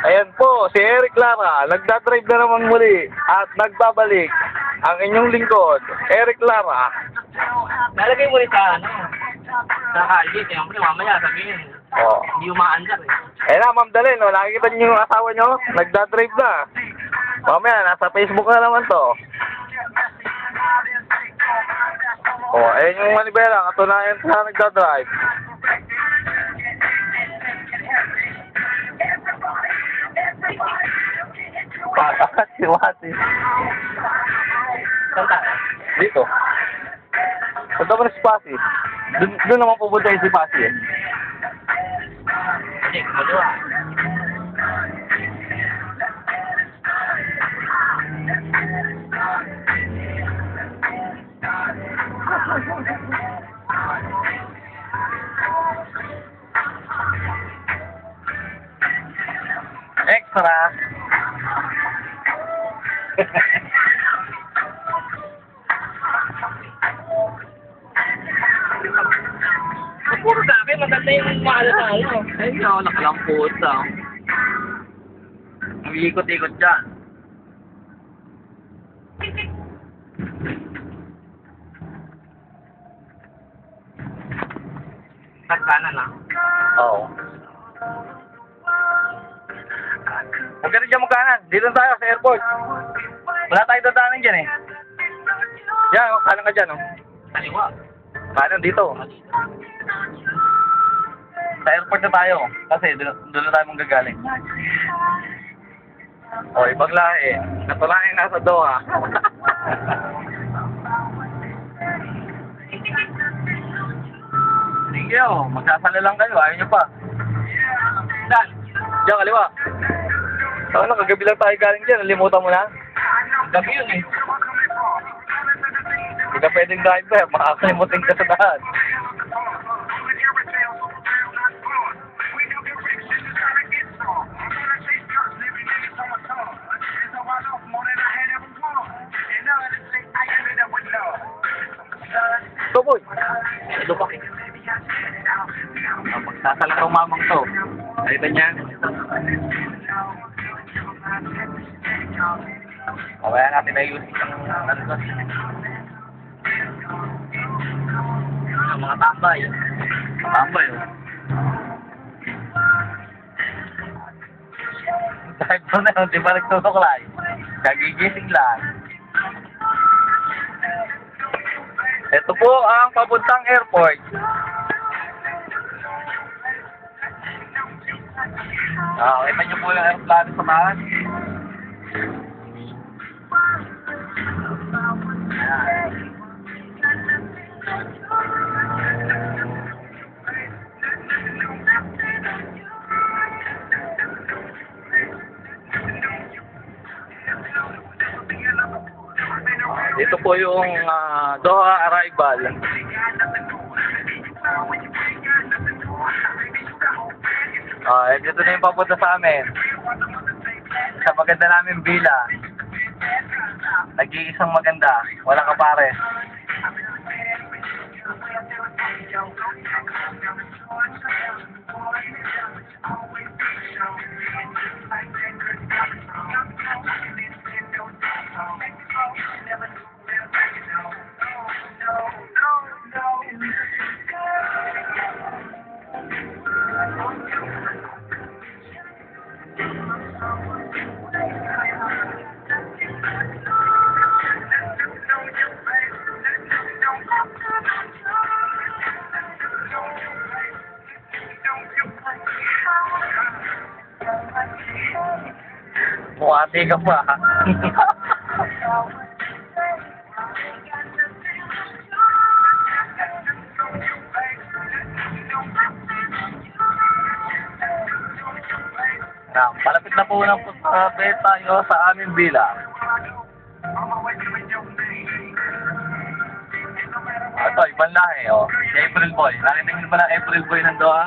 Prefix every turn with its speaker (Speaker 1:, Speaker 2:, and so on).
Speaker 1: Ayan po, si Eric Lara, nagdadrive na naman muli at nagbabalik ang inyong lingkod, Eric Lara.
Speaker 2: Nalagay mo rin sa sa kalye, siyempre mamaya sabihin,
Speaker 1: Oh.
Speaker 2: hindi umaandar eh.
Speaker 1: Ayan na, Ma'am Dalen, no? Nakikita niyo yung asawa niyo? Nagdadrive na. Mamaya, nasa Facebook na naman to. Oh, ayan yung manibela, katunayan sa nagdadrive. Patakat si Wati.
Speaker 2: Saan tayo?
Speaker 1: Dito. Punta mo na si Pasi. Doon naman pupunta yung si Pasi eh.
Speaker 2: Hindi, kumagawa.
Speaker 1: Extra.
Speaker 2: Puro sabi, maganda yung mahal sa ano. Ayun na, nakalampot sa. Umiikot-ikot dyan. Tagkana na.
Speaker 1: Oo. Huwag ka rin dyan magkanan. Dito tayo sa airport. Wala tayo dadaanan dyan eh. Yan, kanan ka dyan oh.
Speaker 2: Kaliwa.
Speaker 1: Kanan dito. Sa airport na tayo. Kasi doon na tayo manggagaling. O, ibang lahi. Natulayan nasa Doha. Sige o, magsasala lang kayo. Ayaw nyo pa.
Speaker 2: Saan?
Speaker 1: Diyan, kaliwa. Ano, kagabi lang tayo galing dyan. Nalimutan mo na?
Speaker 2: Gabi yun eh.
Speaker 1: Hindi ka pwedeng driver. Makakalimutin ka sa daan. Ito, boy.
Speaker 2: Ito pa.
Speaker 1: Magsasalang ng mamang to. Nakita niya? Kaya natin ayusin ang ano to.
Speaker 2: Ang mga tambay.
Speaker 1: Tambay, oh. Kahit po na yun, di ba nagtutuklay? Kagigising lang. Ito po ang papuntang airport. Kita niyo po yung aeroplano sa taas. Dito po yung Doha arrival. Dito na yung papunta sa amin. Sa maganda namin villa. Nag-iisang maganda. Walang kapares. Buwate ka pa. Palapit na po ng tayo sa aming villa. Ito, ibang lahi, oh. Si April Boy. Nakita niyo ba ng April Boy ng Doha?